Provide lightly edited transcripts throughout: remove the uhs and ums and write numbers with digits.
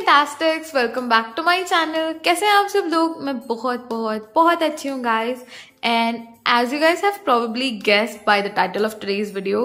फैंटास्टिक्स, welcome back to my channel. कैसे हैं आप सब लोग? मैं बहुत बहुत बहुत अच्छी हूँ guys. And as you guys have probably guessed by the title of today's video,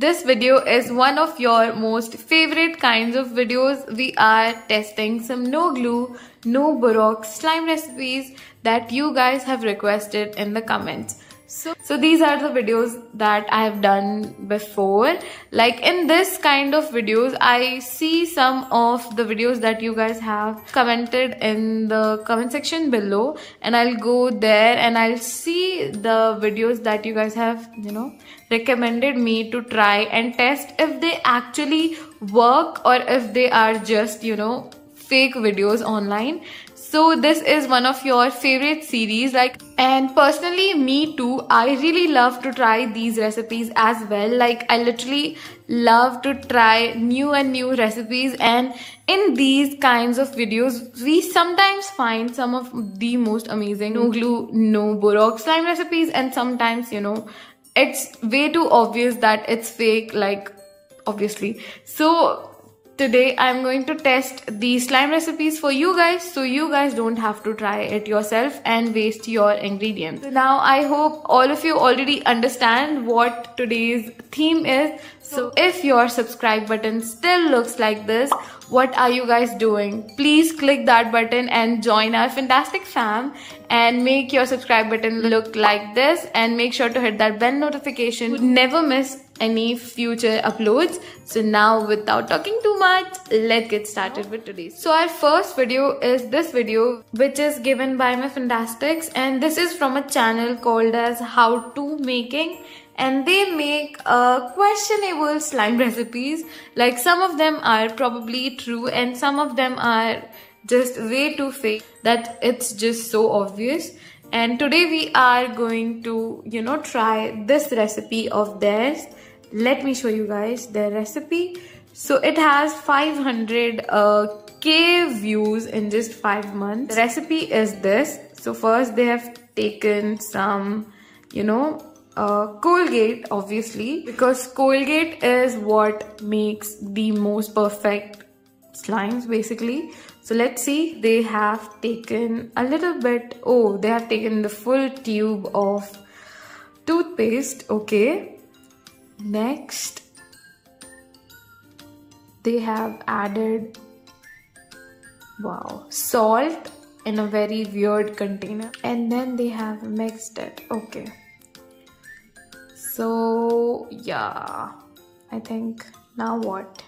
this video is one of your most favorite kinds of videos. We are testing some no glue, no BORAX slime recipes that you guys have requested in the comments. So these are the videos that I have done before. Like in this kind of videos, I see some of the videos that you guys have commented in the comment section below, and I'll go there and I'll see the videos that you guys have, recommended me to try and test if they actually work or if they are just, fake videos online. So this is one of your favorite series, and personally me too, I really love to try these recipes as well. Like I literally love to try new and new recipes, and in these kinds of videos we sometimes find some of the most amazing no glue, no BORAX slime recipes, and sometimes it's way too obvious that it's fake, like obviously. So today I'm going to test these slime recipes for you guys, so you guys don't have to try it yourself and waste your ingredients. So now I hope all of you already understand what today's theme is. So if your subscribe button still looks like this, what are you guys doing? Please click that button and join our fantastic fam and make your subscribe button look like this, and make sure to hit that bell notification to never miss any future uploads. So now without talking too much, let's get started with today's. So our first video is this video, which is given by my fantastics, and this is from a channel called as How To Making, and they make questionable slime recipes. Like some of them are probably true and some of them are just way too fake that it's just so obvious. And today we are going to try this recipe of theirs. Let me show you guys their recipe. So it has 500k views in just 5 months. The recipe is this. So first they have taken some Colgate, obviously, because Colgate is what makes the most perfect slimes basically. So let's see, they have taken a little bit, they have taken the full tube of toothpaste. Okay, next they have added salt in a very weird container, and then they have mixed it. Okay, so yeah, I think now what?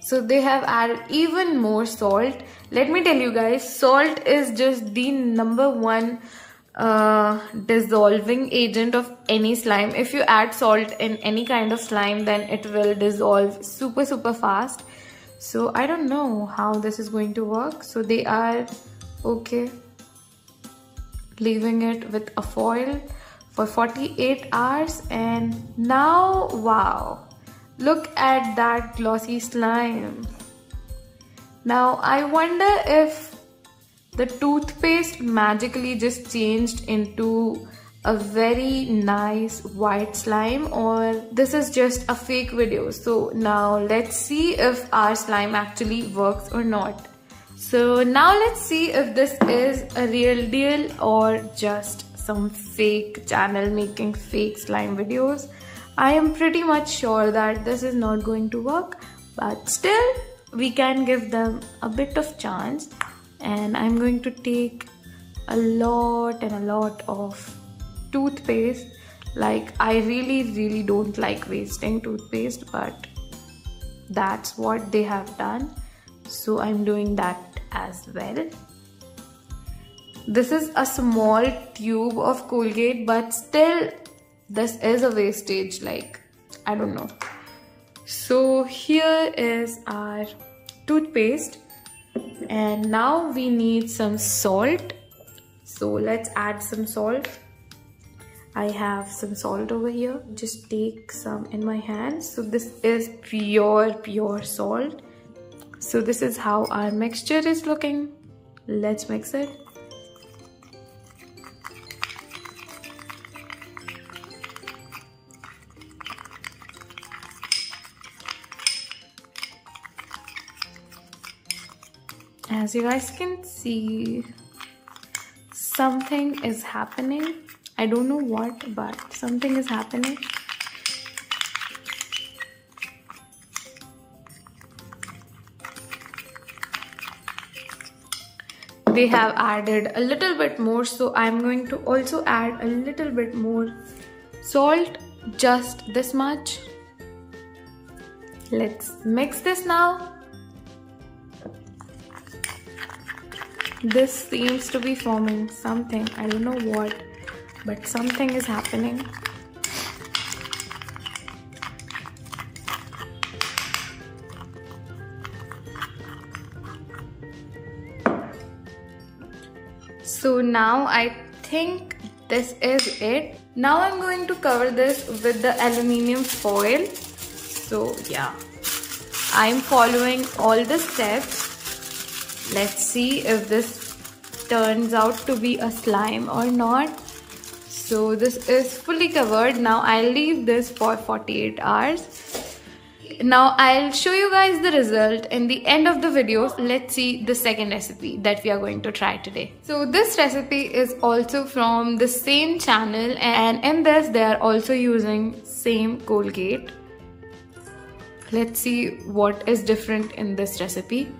So they have added even more salt. Let me tell you guys, salt is just the number one dissolving agent of any slime. If you add salt in any kind of slime, then it will dissolve super fast. So I don't know how this is going to work. So they are leaving it with a foil for 48 hours, and now wow, look at that glossy slime. Now I wonder if the toothpaste magically just changed into a very nice white slime, or this is just a fake video. So now let's see if our slime actually works or not. So now let's see if this is a real deal or just some fake channel making fake slime videos. I am pretty much sure that this is not going to work, but still we can give them a bit of chance. And I'm going to take a lot of toothpaste. Like I really don't like wasting toothpaste, but that's what they have done, so I'm doing that as well. This is a small tube of Colgate, but still this is a wastage, like I don't know. So here is our toothpaste, and now we need some salt. So let's add some salt. I have some salt over here. Just take some in my hands. So this is pure salt. So this is how our mixture is looking. Let's mix it. As you guys can see, something is happening. I don't know what, but something is happening. They have added a little bit more, so I'm going to also add a little bit more salt, just this much. Let's mix this now. This seems to be forming something. I don't know what, but something is happening. So now I think this is it. Now I'm going to cover this with the aluminium foil. So yeah, I'm following all the steps. Let's see if this turns out to be a slime or not. So this is fully covered. Now I'll leave this for 48 hours. Now I'll show you guys the result in the end of the video. Let's see the second recipe that we are going to try today. So this recipe is also from the same channel, and in this they are also using same Colgate. Let's see what is different in this recipe.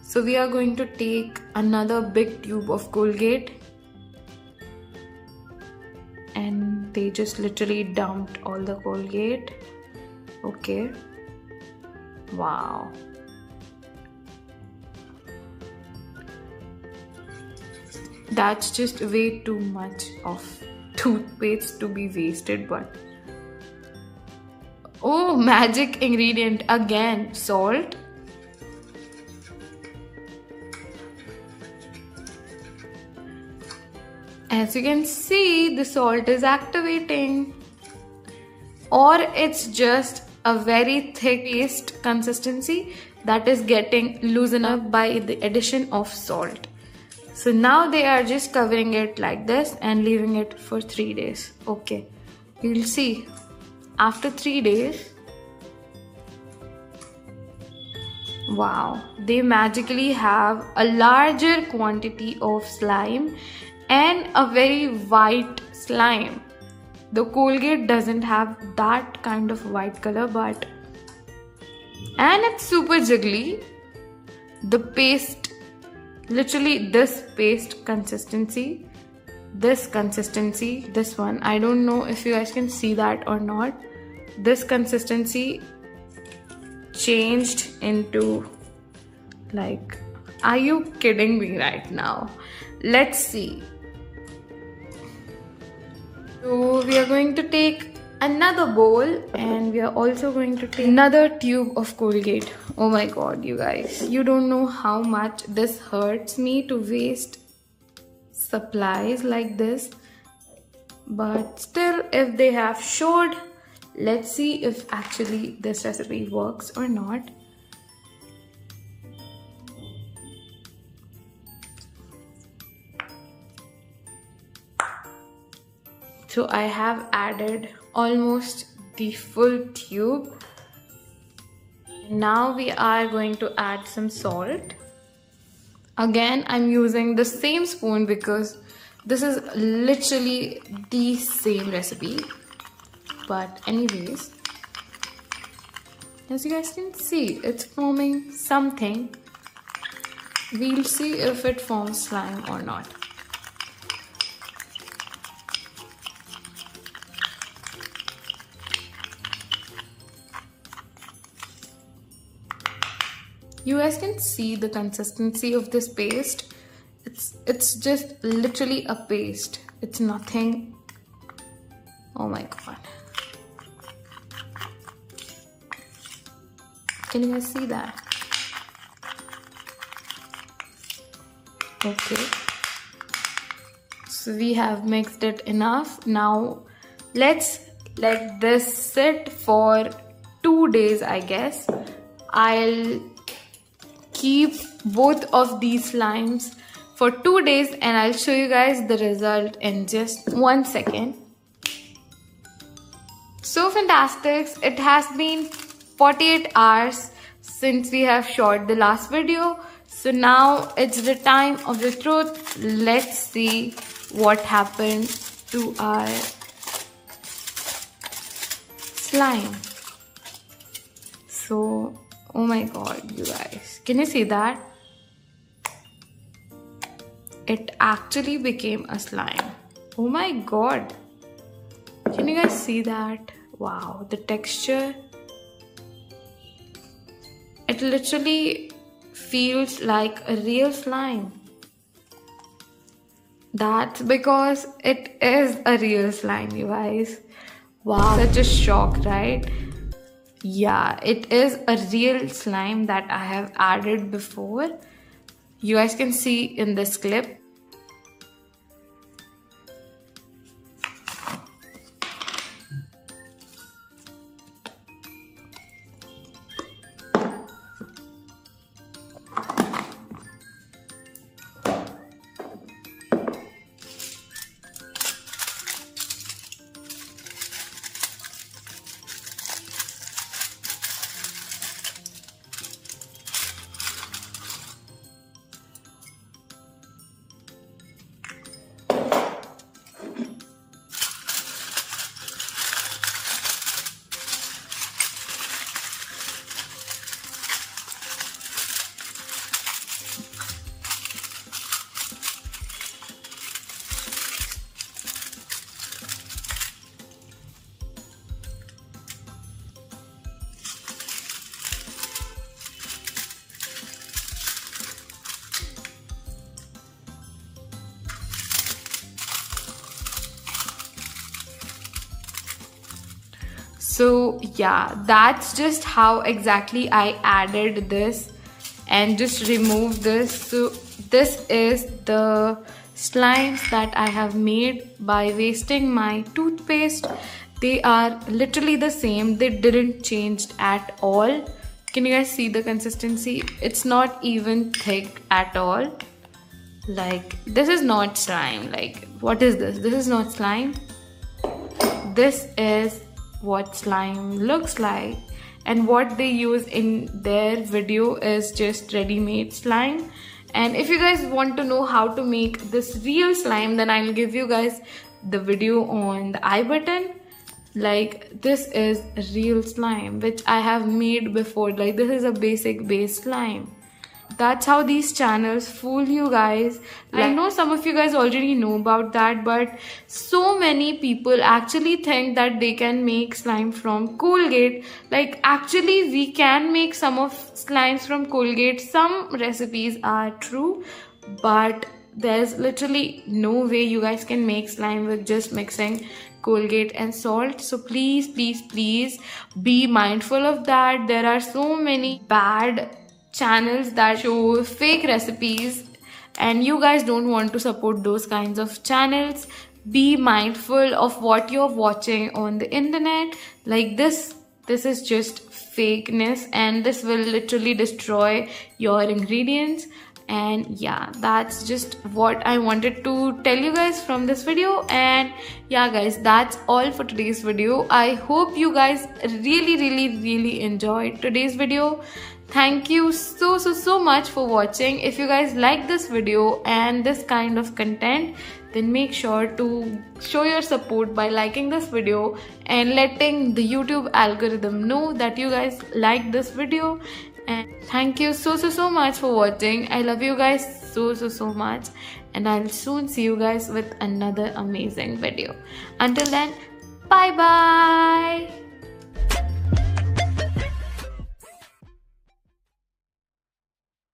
So we are going to take another big tube of Colgate, and they just literally dumped all the Colgate. Okay. Wow. That's just way too much of toothpaste to be wasted, but oh, magic ingredient again, salt. As you can see, the salt is activating, or it's just a very thick paste consistency that is getting loosened up by the addition of salt. So now they are just covering it like this and leaving it for 3 days. Okay, you'll see after 3 days, wow, they magically have a larger quantity of slime and a very white slime. The Colgate doesn't have that kind of white color, but and it's super jiggly. The paste, literally this paste consistency, this consistency, this one, I don't know if you guys can see that or not. This consistency changed into like, are you kidding me right now? Let's see. So we are going to take another bowl, and we are also going to take another tube of Colgate. Oh my god, you guys, you don't know how much this hurts me to waste supplies like this. But still, if they have showed, let's see if actually this recipe works or not. So I have added almost the full tube. Now we are going to add some salt. Again, I'm using the same spoon because this is literally the same recipe. But anyways, as you guys can see, it's forming something. We'll see if it forms slime or not. You guys can see the consistency of this paste. It's just literally a paste. It's nothing. Oh my god. Can you guys see that? Okay. So we have mixed it enough. Now let's let this sit for 2 days, I guess. I'll keep both of these slimes for 2 days and I'll show you guys the result in just 1 second. So fantastic. It has been 48 hours since we have shot the last video. So now it's the time of the truth. Let's see what happened to our slime. So, oh my god, you guys, can you see that? It actually became a slime. Oh my god, can you guys see that? Wow, the texture, it literally feels like a real slime. That's because it is a real slime, you guys. Wow, such a shock, right? Yeah, it is a real slime that I have added before. You guys can see in this clip. So yeah, that's just how exactly I added this and just removed this. So this is the slimes that I have made by wasting my toothpaste. They are literally the same. They didn't change at all. Can you guys see the consistency? It's not even thick at all. Like, this is not slime. Like, what is this? This is not slime. This is what slime looks like, and what they use in their video is just ready-made slime. And if you guys want to know how to make this real slime, then I'll give you guys the video on the I button. Like, this is real slime which I have made before. Like, this is a basic base slime. That's how these channels fool you guys. I know some of you guys already know about that, but so many people actually think that they can make slime from Colgate. Like, actually we can make some of slimes from Colgate. Some recipes are true, but there's literally no way you guys can make slime with just mixing Colgate and salt. So please, please, please be mindful of that. There are so many bad channels that show fake recipes, and you guys don't want to support those kinds of channels. Be mindful of what you're watching on the internet. Like, this is just fakeness, and this will literally destroy your ingredients. And yeah, that's just what I wanted to tell you guys from this video. And yeah guys, that's all for today's video. I hope you guys really enjoyed today's video. Thank you so much for watching. If you guys like this video and this kind of content, then make sure to show your support by liking this video and letting the YouTube algorithm know that you guys like this video. And thank you so much for watching. I love you guys so much, and I'll soon see you guys with another amazing video. Until then, bye bye.